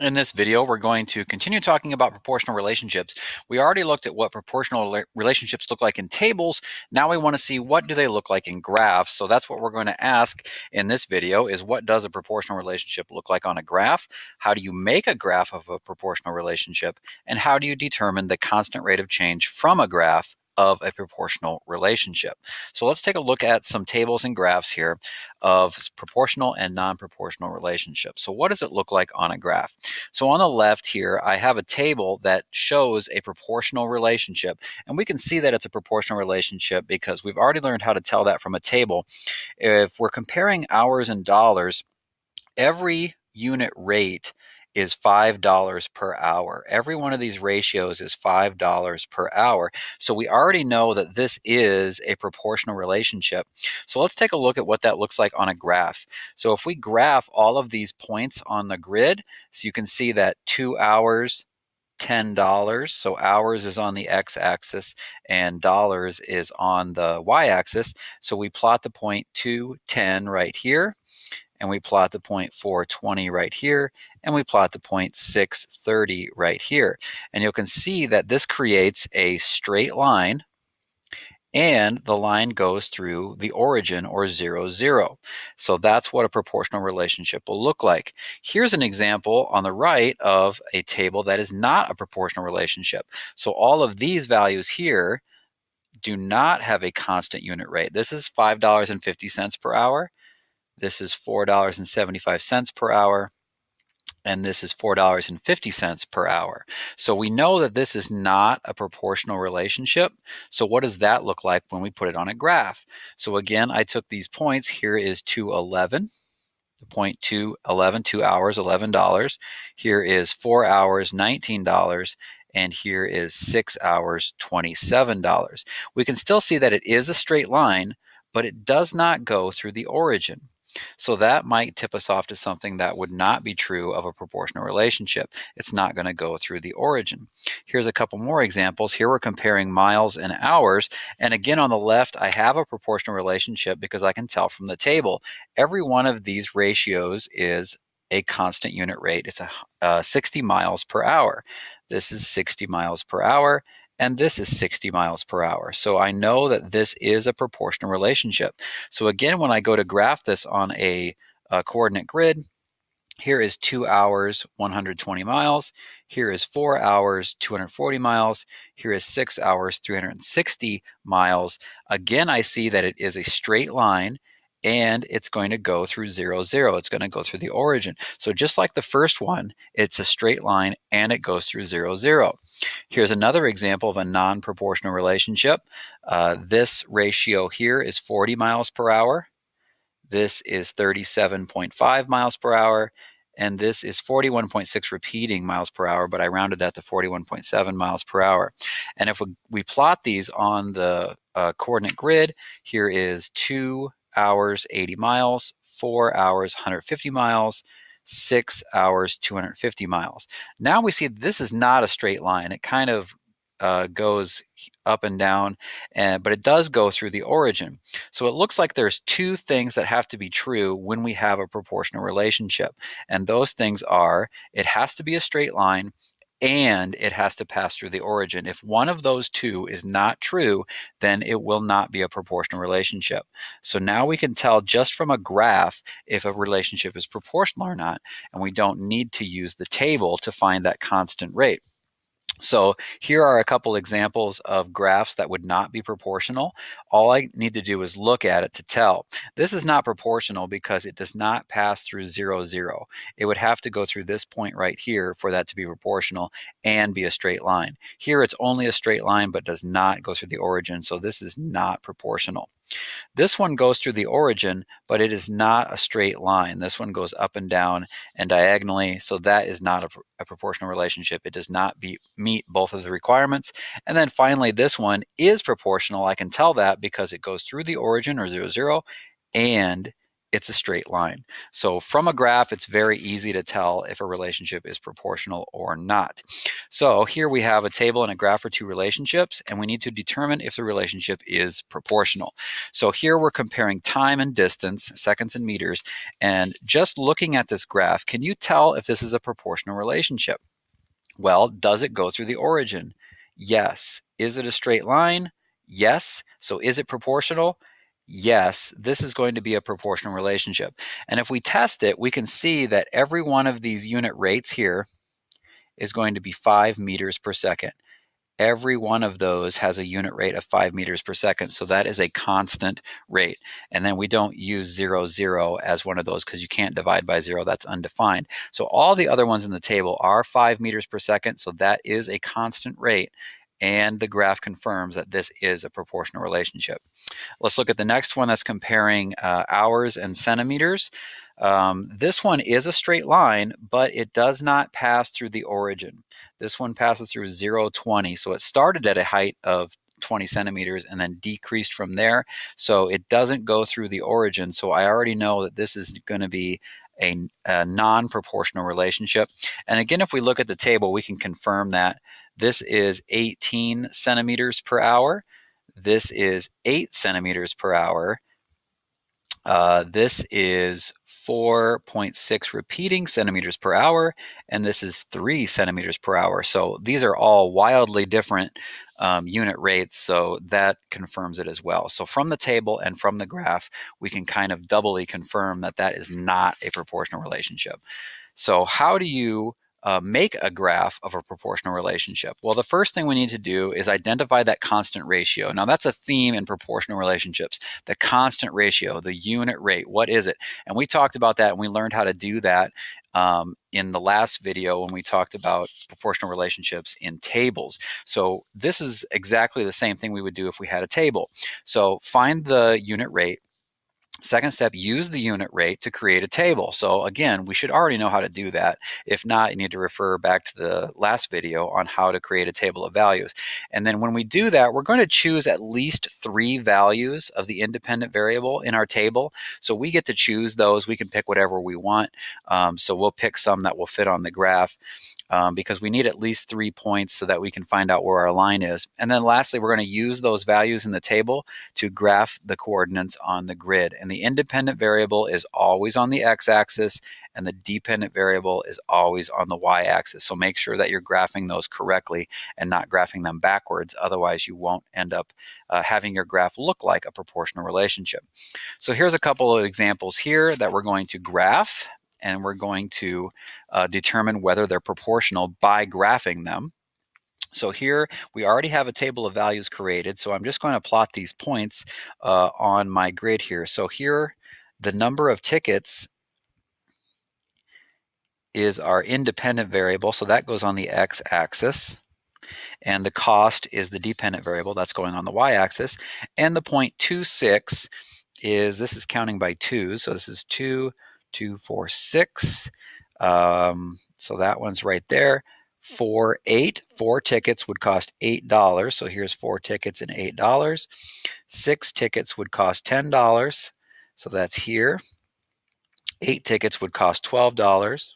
In this video, we're going to continue talking about proportional relationships. We already looked at what proportional relationships look like in tables. Now we want to see what do they look like in graphs. So that's what we're going to ask in this video is what does a proportional relationship look like on a graph? How do you make a graph of a proportional relationship? And how do you determine the constant rate of change from a graph of a proportional relationship? So let's take a look at some tables and graphs here of proportional and non-proportional relationships. So what does it look like on a graph? So on the left here, I have a table that shows a proportional relationship, and we can see that it's a proportional relationship because we've already learned how to tell that from a table. If we're comparing hours and dollars, every unit rate is $5 per hour. Every one of these ratios is $5 per hour. So we already know that this is a proportional relationship. So let's take a look at what that looks like on a graph. So if we graph all of these points on the grid, so you can see that 2 hours, $10. So hours is on the x-axis and dollars is on the y-axis. So we plot the point 210 right here, and we plot the point 420 right here, and we plot the point 630 right here. And you can see that this creates a straight line, and the line goes through the origin, or 0, 0. So that's what a proportional relationship will look like. Here's an example on the right of a table that is not a proportional relationship. So all of these values here do not have a constant unit rate. This is $5.50 per hour. This is $4.75 per hour, and this is $4.50 per hour. So we know that this is not a proportional relationship. So what does that look like when we put it on a graph? So again, I took these points. Here is 211. The point 211, 2 hours, $11. Here is 4 hours, $19. And here is 6 hours, $27. We can still see that it is a straight line, but it does not go through the origin. So that might tip us off to something that would not be true of a proportional relationship. It's not going to go through the origin. Here's a couple more examples. Here we're comparing miles and hours. And again, on the left, I have a proportional relationship because I can tell from the table. Every one of these ratios is a constant unit rate. It's 60 miles per hour. This is 60 miles per hour. And this is 60 miles per hour. So I know that this is a proportional relationship. So again, when I go to graph this on a coordinate grid, here is 2 hours, 120 miles. Here is 4 hours, 240 miles. Here is 6 hours, 360 miles. Again, I see that it is a straight line, and it's going to go through 0, 0. It's going to go through the origin. So just like the first one, it's a straight line, and it goes through 0, 0. Here's another example of a non-proportional relationship. This ratio here is 40 miles per hour. This is 37.5 miles per hour. And this is 41.6 repeating miles per hour, but I rounded that to 41.7 miles per hour. And if we plot these on the coordinate grid, here is 2 hours, 80 miles, 4 hours, 150 miles, 6 hours, 250 miles. Now we see this is not a straight line. It kind of goes up and down, but it does go through the origin. So it looks like there's two things that have to be true when we have a proportional relationship. And those things are, it has to be a straight line, and it has to pass through the origin. If one of those two is not true, then it will not be a proportional relationship. So now we can tell just from a graph if a relationship is proportional or not, and we don't need to use the table to find that constant rate. So here are a couple examples of graphs that would not be proportional. All I need to do is look at it to tell. This is not proportional because it does not pass through 0, 0. It would have to go through this point right here for that to be proportional and be a straight line. Here it's only a straight line but does not go through the origin, so this is not proportional. This one goes through the origin, but it is not a straight line. This one goes up and down and diagonally, so that is not a proportional relationship. It does not meet both of the requirements. And then finally, this one is proportional. I can tell that because it goes through the origin, or 0, 0, and it's a straight line. So from a graph, it's very easy to tell if a relationship is proportional or not. So here we have a table and a graph for two relationships, and we need to determine if the relationship is proportional. So here we're comparing time and distance, seconds and meters, and just looking at this graph, can you tell if this is a proportional relationship? Well, does it go through the origin? Yes. Is it a straight line? Yes. So is it proportional? Yes, this is going to be a proportional relationship. And if we test it, we can see that every one of these unit rates here is going to be 5 meters per second. Every one of those has a unit rate of 5 meters per second. So that is a constant rate. And then we don't use 0, 0 as one of those because you can't divide by 0. That's undefined. So all the other ones in the table are 5 meters per second. So that is a constant rate. And the graph confirms that this is a proportional relationship. Let's look at the next one that's comparing hours and centimeters. This one is a straight line, but it does not pass through the origin. This one passes through 0, 20. So it started at a height of 20 centimeters and then decreased from there. So it doesn't go through the origin. So I already know that this is going to be a non-proportional relationship. And again, if we look at the table, we can confirm that this is 18 centimeters per hour. This is 8 centimeters per hour. This is 4.6 repeating centimeters per hour, and this is 3 centimeters per hour. So these are all wildly different unit rates, so that confirms it as well. So from the table and from the graph, we can kind of doubly confirm that that is not a proportional relationship. So how do you make a graph of a proportional relationship? Well, the first thing we need to do is identify that constant ratio. Now, that's a theme in proportional relationships, the constant ratio, the unit rate. What is it? And we talked about that, and we learned how to do that in the last video when we talked about proportional relationships in tables. So this is exactly the same thing we would do if we had a table. So find the unit rate. Second step, use the unit rate to create a table. So again, we should already know how to do that. If not, you need to refer back to the last video on how to create a table of values. And then when we do that, we're going to choose at least 3 values of the independent variable in our table. So we get to choose those. We can pick whatever we want. So we'll pick some that will fit on the graph because we need at least 3 points so that we can find out where our line is. And then lastly, we're going to use those values in the table to graph the coordinates on the grid. And the independent variable is always on the x-axis, and the dependent variable is always on the y-axis. So make sure that you're graphing those correctly and not graphing them backwards. Otherwise, you won't end up having your graph look like a proportional relationship. So here's a couple of examples here that we're going to graph, and we're going to determine whether they're proportional by graphing them. So here we already have a table of values created, so I'm just going to plot these points on my grid here. So here the number of tickets is our independent variable, so that goes on the x-axis, and the cost is the dependent variable, that's going on the y-axis, and the 0.26 is, this is counting by 2s, so this is 2, 2, 4, 6, so that one's right there. 4 tickets would cost $8. So here's 4 tickets and $8. 6 tickets would cost $10. So that's here. 8 tickets would cost $12.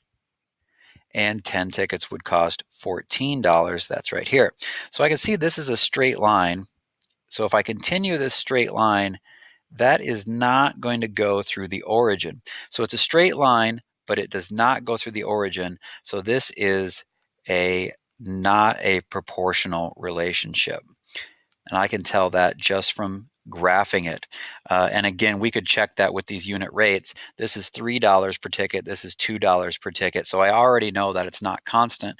And 10 tickets would cost $14. That's right here. So I can see this is a straight line. So if I continue this straight line, that is not going to go through the origin. So it's a straight line, but it does not go through the origin. So this is not a proportional relationship. And I can tell that just from graphing it. And again, we could check that with these unit rates. This is $3 per ticket. This is $2 per ticket. So I already know that it's not constant.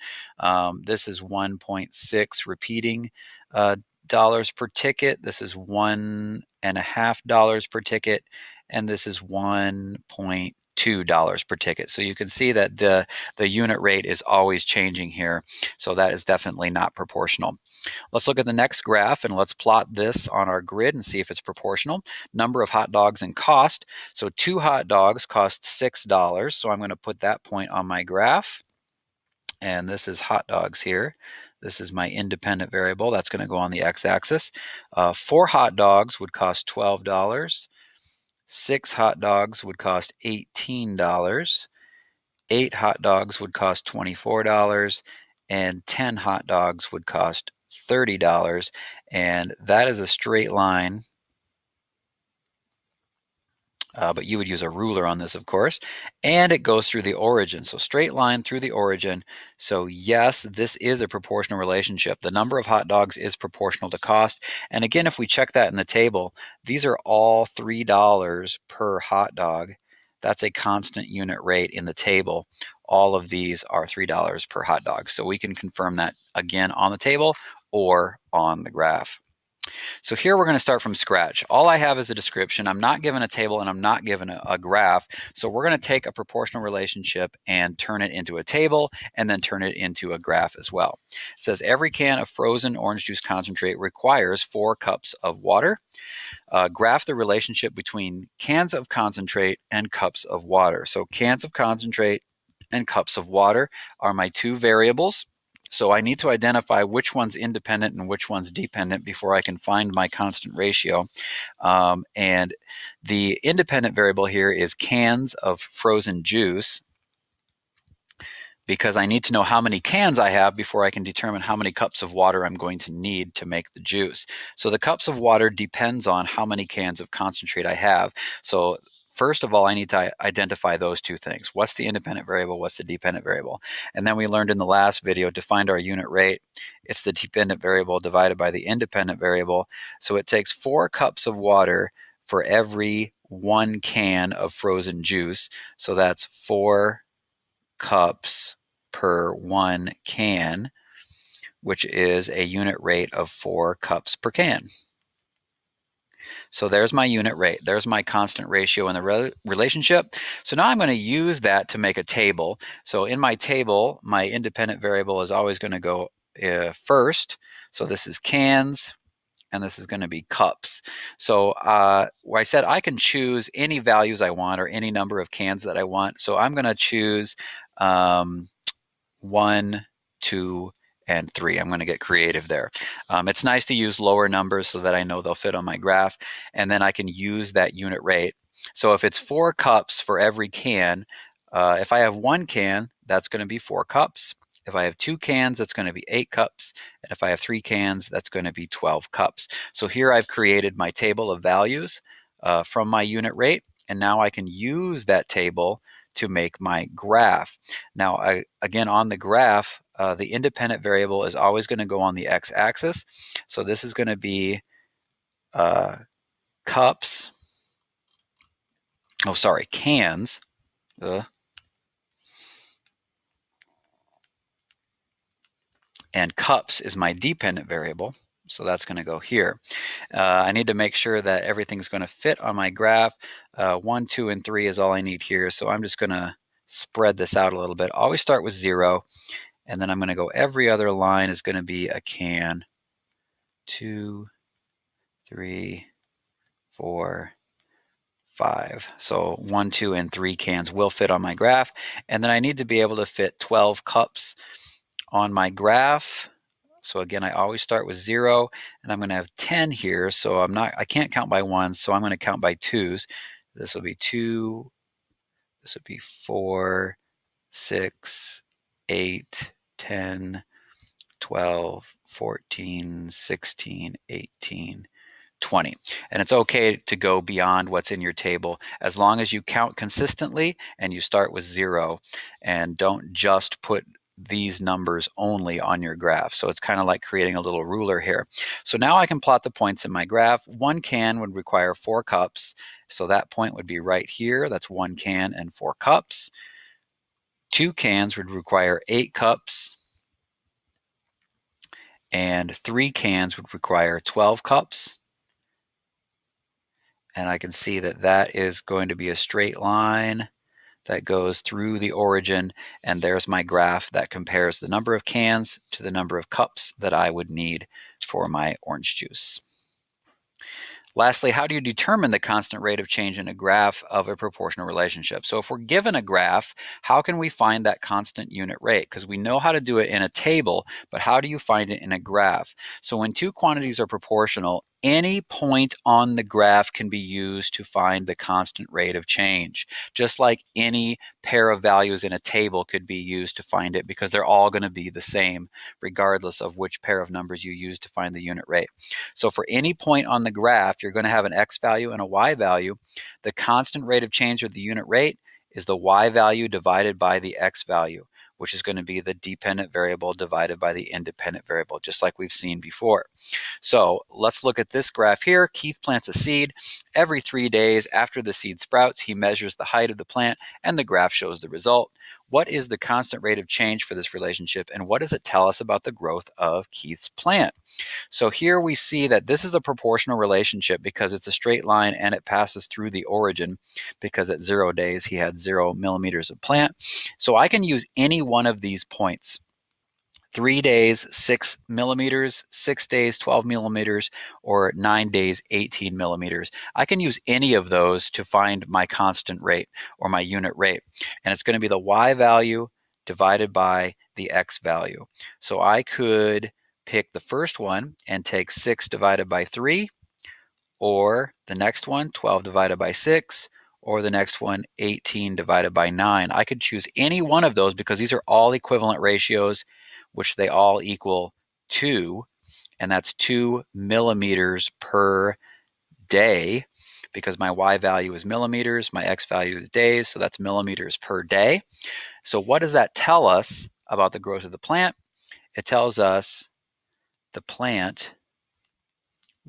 This is 1.6 repeating dollars per ticket. This is $1.50 per ticket. And this is $1.2 per ticket. So you can see that the unit rate is always changing here. So that is definitely not proportional. Let's look at the next graph and let's plot this on our grid and see if it's proportional. Number of hot dogs and cost. So 2 hot dogs cost $6. So I'm going to put that point on my graph. And this is hot dogs here. This is my independent variable. That's going to go on the x-axis. 4 hot dogs would cost $12. 6 hot dogs would cost $18. 8 hot dogs would cost $24, and 10 hot dogs would cost $30. And that is a straight line, but you would use a ruler on this, of course, and it goes through the origin. So straight line through the origin. So yes, this is a proportional relationship. The number of hot dogs is proportional to cost. And again, if we check that in the table, these are all $3 per hot dog. That's a constant unit rate in the table. All of these are $3 per hot dog. So we can confirm that again on the table or on the graph. So here we're going to start from scratch. All I have is a description. I'm not given a table and I'm not given a graph. So we're going to take a proportional relationship and turn it into a table and then turn it into a graph as well. It says every can of frozen orange juice concentrate requires 4 cups of water. Graph the relationship between cans of concentrate and cups of water. So cans of concentrate and cups of water are my 2 variables. So I need to identify which one's independent and which one's dependent before I can find my constant ratio. And the independent variable here is cans of frozen juice, because I need to know how many cans I have before I can determine how many cups of water I'm going to need to make the juice. So the cups of water depends on how many cans of concentrate I have. So first of all, I need to identify those 2 things. What's the independent variable? What's the dependent variable? And then we learned in the last video to find our unit rate. It's the dependent variable divided by the independent variable. So it takes 4 cups of water for every 1 can of frozen juice. So that's 4 cups per 1 can, which is a unit rate of 4 cups per can. So there's my unit rate. There's my constant ratio in the relationship. So now I'm going to use that to make a table. So in my table, my independent variable is always going to go first. So this is cans, and this is going to be cups. So I said I can choose any values I want or any number of cans that I want. So I'm going to choose 1, 2, and 3. I'm going to get creative there. It's nice to use lower numbers so that I know they'll fit on my graph, and then I can use that unit rate. So if it's 4 cups for every can, if I have 1 can, that's going to be 4 cups. If I have 2 cans, that's going to be 8 cups. And if I have 3 cans, that's going to be 12 cups. So here I've created my table of values from my unit rate, and now I can use that table to make my graph. Now, again, on the graph, the independent variable is always going to go on the x-axis. So this is going to be cans. And cups is my dependent variable. So that's going to go here. I need to make sure that everything's going to fit on my graph. 1, 2, and 3 is all I need here. So I'm just going to spread this out a little bit. Always start with 0. And then I'm going to go every other line is going to be a can. 2, 3, 4, 5. So 1, 2, and 3 cans will fit on my graph. And then I need to be able to fit 12 cups on my graph. So again, I always start with 0, and I'm going to have 10 here. So I can't count by 1s, so I'm going to count by 2s. This will be 2, this would be 4, 6, 8, 10, 12, 14, 16, 18, 20. And it's okay to go beyond what's in your table as long as you count consistently and you start with 0 and don't just put these numbers only on your graph. So it's kind of like creating a little ruler here. So now I can plot the points in my graph. 1 can would require 4 cups. So that point would be right here. That's 1 can and 4 cups. 2 cans would require 8 cups. And 3 cans would require 12 cups. And I can see that that is going to be a straight line that goes through the origin, and there's my graph that compares the number of cans to the number of cups that I would need for my orange juice. Lastly, how do you determine the constant rate of change in a graph of a proportional relationship? So if we're given a graph, how can we find that constant unit rate? Because we know how to do it in a table, but how do you find it in a graph? So when 2 quantities are proportional, any point on the graph can be used to find the constant rate of change, just like any pair of values in a table could be used to find it, because they're all going to be the same regardless of which pair of numbers you use to find the unit rate. So for any point on the graph, you're going to have an x value and a y value. The constant rate of change, or the unit rate, is the y value divided by the x value, which is going to be the dependent variable divided by the independent variable, just like we've seen before. So let's look at this graph here. Keith plants a seed. Every 3 days after the seed sprouts, he measures the height of the plant, and the graph shows the result. What is the constant rate of change for this relationship, and what does it tell us about the growth of Keith's plant? So here we see that this is a proportional relationship because it's a straight line and it passes through the origin, because at 0 days he had 0 millimeters of plant. So I can use any one of these points. 3 days, 6 millimeters, 6 days, 12 millimeters, or 9 days, 18 millimeters. I can use any of those to find my constant rate, or my unit rate. And it's going to be the y value divided by the x value. So I could pick the first one and take 6 divided by 3, or the next one, 12 divided by 6, or the next one, 18 divided by 9. I could choose any one of those because these are all equivalent ratios, which they all equal 2, and that's 2 millimeters per day, because my y value is millimeters, my x value is days, so that's millimeters per day. So what does that tell us about the growth of the plant? It tells us the plant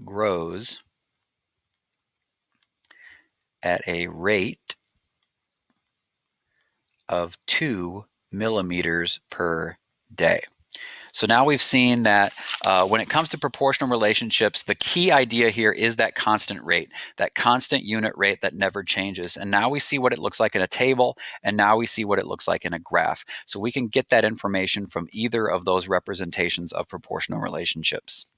grows at a rate of 2 millimeters per day. So now we've seen that when it comes to proportional relationships, the key idea here is that constant rate, that constant unit rate that never changes. And now we see what it looks like in a table, and now we see what it looks like in a graph. So we can get that information from either of those representations of proportional relationships.